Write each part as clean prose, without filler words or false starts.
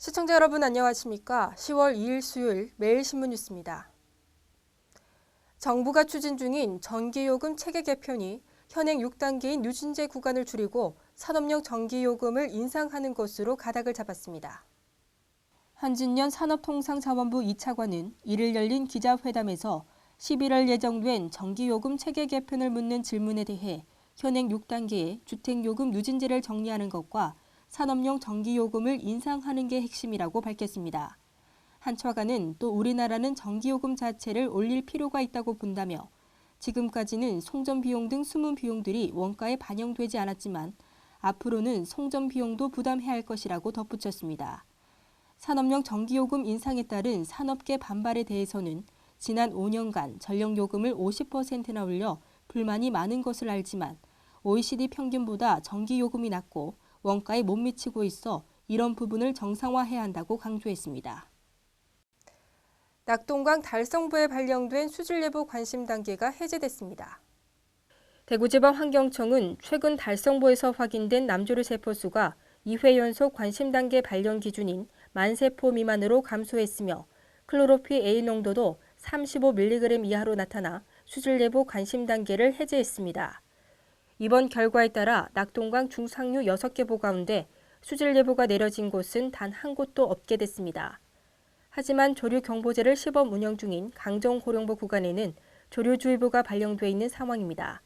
시청자 여러분 안녕하십니까? 10월 2일 수요일 매일신문 뉴스입니다. 정부가 추진 중인 전기요금 체계 개편이 현행 6단계인 누진제 구간을 줄이고 산업용 전기요금을 인상하는 것으로 가닥을 잡았습니다. 한진년 산업통상자원부 2차관은 이를 열린 기자회담에서 11월 예정된 전기요금 체계 개편을 묻는 질문에 대해 현행 6단계의 주택요금 누진제를 정리하는 것과 산업용 전기요금을 인상하는 게 핵심이라고 밝혔습니다. 한 차관은 또 우리나라는 전기요금 자체를 올릴 필요가 있다고 본다며 지금까지는 송전 비용 등 숨은 비용들이 원가에 반영되지 않았지만 앞으로는 송전 비용도 부담해야 할 것이라고 덧붙였습니다. 산업용 전기요금 인상에 따른 산업계 반발에 대해서는 지난 5년간 전력요금을 50%나 올려 불만이 많은 것을 알지만 OECD 평균보다 전기요금이 낮고 원가에 못 미치고 있어 이런 부분을 정상화해야 한다고 강조했습니다. 낙동강 달성부에 발령된 수질예보 관심 단계가 해제됐습니다. 대구지방환경청은 최근 달성부에서 확인된 남조류 세포수가 2회 연속 관심 단계 발령 기준인 10,000세포 미만으로 감소했으며 클로로필 A 농도도 35mg 이하로 나타나 수질예보 관심 단계를 해제했습니다. 이번 결과에 따라 낙동강 중상류 6개 보 가운데 수질예보가 내려진 곳은 단 한 곳도 없게 됐습니다. 하지만 조류경보제를 시범 운영 중인 강정호령보 구간에는 조류주의보가 발령돼 있는 상황입니다.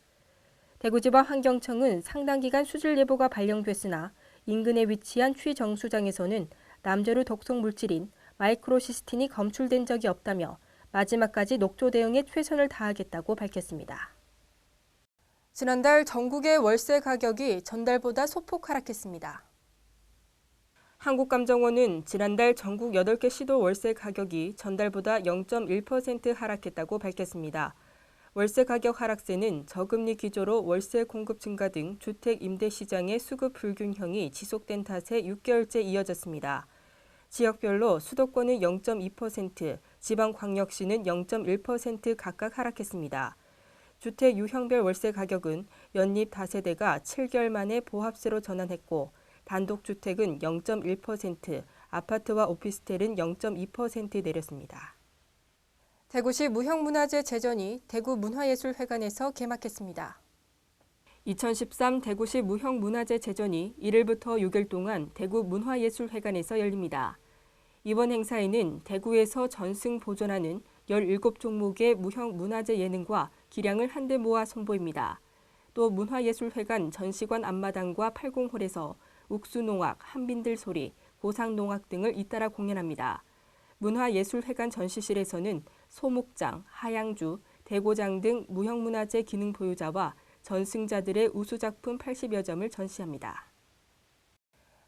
대구지방환경청은 상당 기간 수질예보가 발령됐으나 인근에 위치한 취정수장에서는 남조류 독성 물질인 마이크로시스틴이 검출된 적이 없다며 마지막까지 녹조 대응에 최선을 다하겠다고 밝혔습니다. 지난달 전국의 월세 가격이 전달보다 소폭 하락했습니다. 한국감정원은 지난달 전국 8개 시도 월세 가격이 전달보다 0.1% 하락했다고 밝혔습니다. 월세 가격 하락세는 저금리 기조로 월세 공급 증가 등 주택 임대 시장의 수급 불균형이 지속된 탓에 6개월째 이어졌습니다. 지역별로 수도권은 0.2%, 지방광역시는 0.1% 각각 하락했습니다. 주택 유형별 월세 가격은 연립 다세대가 7개월 만에 보합세로 전환했고 단독주택은 0.1%, 아파트와 오피스텔은 0.2% 내렸습니다. 대구시 무형문화재 제전이 대구문화예술회관에서 개막했습니다. 2013 대구시 무형문화재 제전이 1일부터 6일 동안 대구문화예술회관에서 열립니다. 이번 행사에는 대구에서 전승 보존하는 17종목의 무형문화재 예능과 기량을 한데 모아 선보입니다. 또 문화예술회관 전시관 앞마당과 80홀에서 욱수농악, 한빈들 소리, 고상농악 등을 잇따라 공연합니다. 문화예술회관 전시실에서는 소목장, 하양주, 대고장 등 무형문화재 기능 보유자와 전승자들의 우수작품 80여 점을 전시합니다.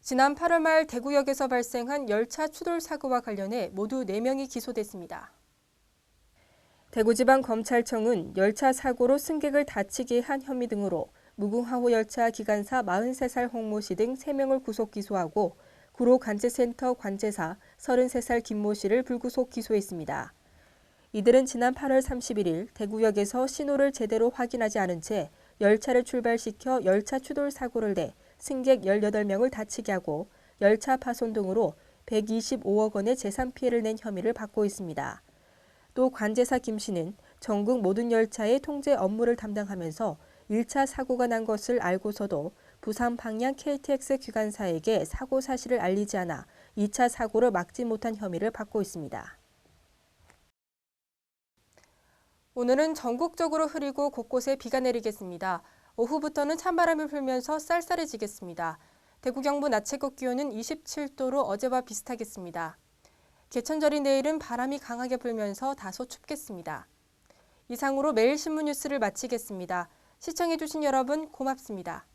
지난 8월 말 대구역에서 발생한 열차 추돌 사고와 관련해 모두 4명이 기소됐습니다. 대구지방검찰청은 열차 사고로 승객을 다치게 한 혐의 등으로 무궁화호 열차 기관사 43살 홍모 씨 등 3명을 구속 기소하고 구로관제센터 관제사 33살 김모 씨를 불구속 기소했습니다. 이들은 지난 8월 31일 대구역에서 신호를 제대로 확인하지 않은 채 열차를 출발시켜 열차 추돌 사고를 내 승객 18명을 다치게 하고 열차 파손 등으로 125억 원의 재산 피해를 낸 혐의를 받고 있습니다. 또 관제사 김 씨는 전국 모든 열차의 통제 업무를 담당하면서 1차 사고가 난 것을 알고서도 부산 방향 KTX 기관사에게 사고 사실을 알리지 않아 2차 사고를 막지 못한 혐의를 받고 있습니다. 오늘은 전국적으로 흐리고 곳곳에 비가 내리겠습니다. 오후부터는 찬바람이 불면서 쌀쌀해지겠습니다. 대구 경북 낮 최고 기온은 27도로 어제와 비슷하겠습니다. 개천절인 내일은 바람이 강하게 불면서 다소 춥겠습니다. 이상으로 매일신문 뉴스를 마치겠습니다. 시청해주신 여러분 고맙습니다.